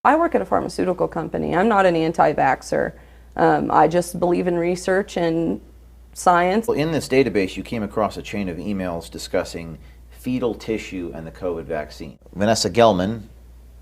I work at a pharmaceutical company. I'm not an anti-vaxxer. I just believe in research and science. Well, in this database, you came across a chain of emails discussing fetal tissue and the COVID vaccine. Vanessa Gelman,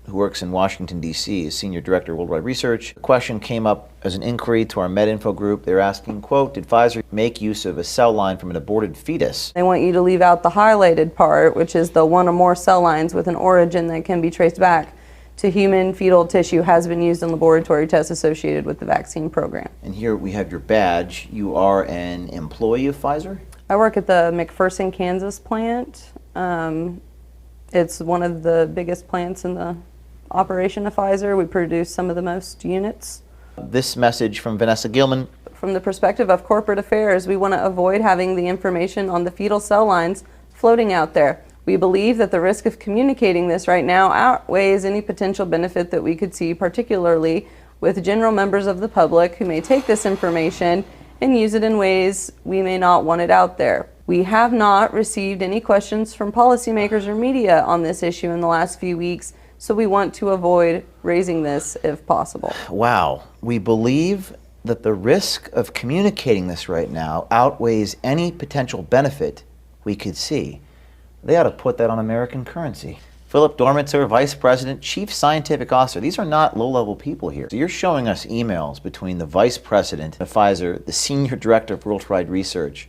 who works in Washington, D.C., is Senior Director of Worldwide Research. The question came up as an inquiry to our MedInfo group. They're asking, quote, did Pfizer make use of a cell line from an aborted fetus? They want you to leave out the highlighted part, which is the one or more cell lines with an origin that can be traced back to human fetal tissue has been used in laboratory tests associated with the vaccine program. And here we have your badge. You are an employee of Pfizer? I work at the McPherson, Kansas plant. It's one of the biggest plants in the operation of Pfizer. We produce some of the most units. This message from Vanessa Gelman. From the perspective of corporate affairs, we want to avoid having the information on the fetal cell lines floating out there. We believe that the risk of communicating this right now outweighs any potential benefit that we could see, particularly with general members of the public who may take this information and use it in ways we may not want it out there. We have not received any questions from policymakers or media on this issue in the last few weeks, so we want to avoid raising this if possible. Wow. We believe that the risk of communicating this right now outweighs any potential benefit we could see. They ought to put that on American currency. Philip Dormitzer, Vice President, Chief Scientific Officer. These are not low-level people here. So you're showing us emails between the Vice President of Pfizer, the Senior Director of Worldwide Research,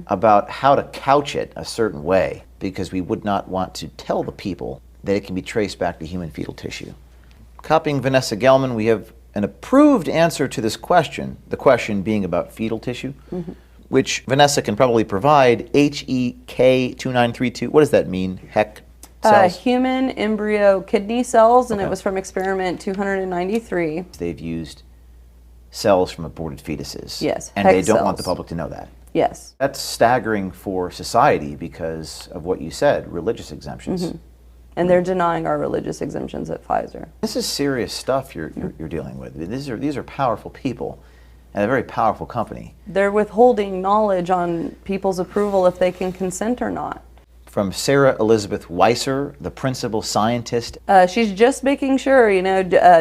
about how to couch it a certain way, because we would not want to tell the people that it can be traced back to human fetal tissue. Copying Vanessa Gelman, we have an approved answer to this question, the question being about fetal tissue, which Vanessa can probably provide, HEK2932. What does that mean, HEK cells? Human embryo kidney cells, and it was from experiment 293. They've used cells from aborted fetuses. Yes, and they don't want the public to know that. Yes. That's staggering for society because of what you said, religious exemptions. And they're denying our religious exemptions at Pfizer. This is serious stuff you're dealing with. These are powerful people and a very powerful company. They're withholding knowledge on people's approval if they can consent or not. From Sarah Elizabeth Weiser, the principal scientist. She's just making sure,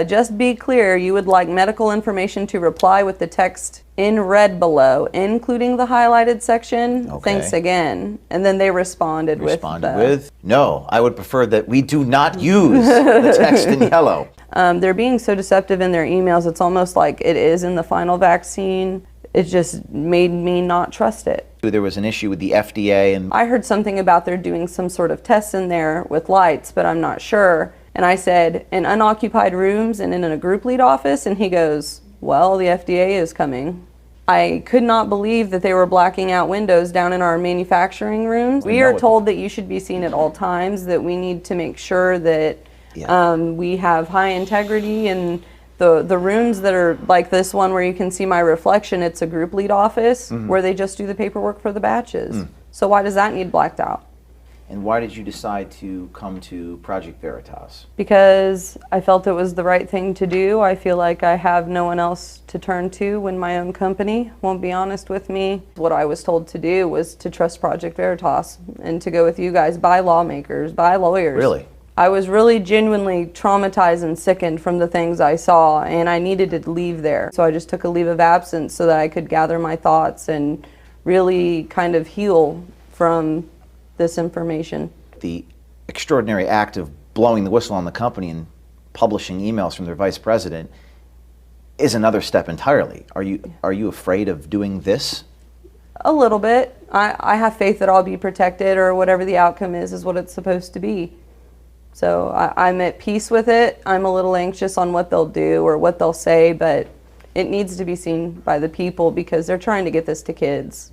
just be clear, you would like medical information to reply with the text in red below, including the highlighted section. Okay. Thanks again. And then they responded with, no, I would prefer that we do not use the text in yellow. They're being so deceptive in their emails, it's almost like it is in the final vaccine. It just made me not trust it. There was an issue with the FDA, and I heard something about they're doing some sort of tests in there with lights, but I'm not sure. And I said, in unoccupied rooms and in a group lead office, and he goes, well, the FDA is coming. I could not believe that they were blacking out windows down in our manufacturing rooms. We are told that you should be seen at all times, that we need to make sure that we have high integrity, and the rooms that are like this one where you can see my reflection, it's a group lead office where they just do the paperwork for the batches. So why does that need blacked out? And why did you decide to come to Project Veritas? Because I felt it was the right thing to do. I feel like I have no one else to turn to when my own company won't be honest with me. What I was told to do was to trust Project Veritas and to go with you guys, by lawmakers, by lawyers. Really? I was really genuinely traumatized and sickened from the things I saw, and I needed to leave there. So I just took a leave of absence so that I could gather my thoughts and really kind of heal from this information. The extraordinary act of blowing the whistle on the company and publishing emails from their vice president is another step entirely. Are you afraid of doing this? A little bit. I have faith that I'll be protected, or whatever the outcome is what it's supposed to be. So I'm at peace with it. I'm a little anxious on what they'll do or what they'll say, but it needs to be seen by the people because they're trying to get this to kids.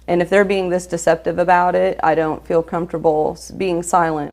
And if they're being this deceptive about it, I don't feel comfortable being silent.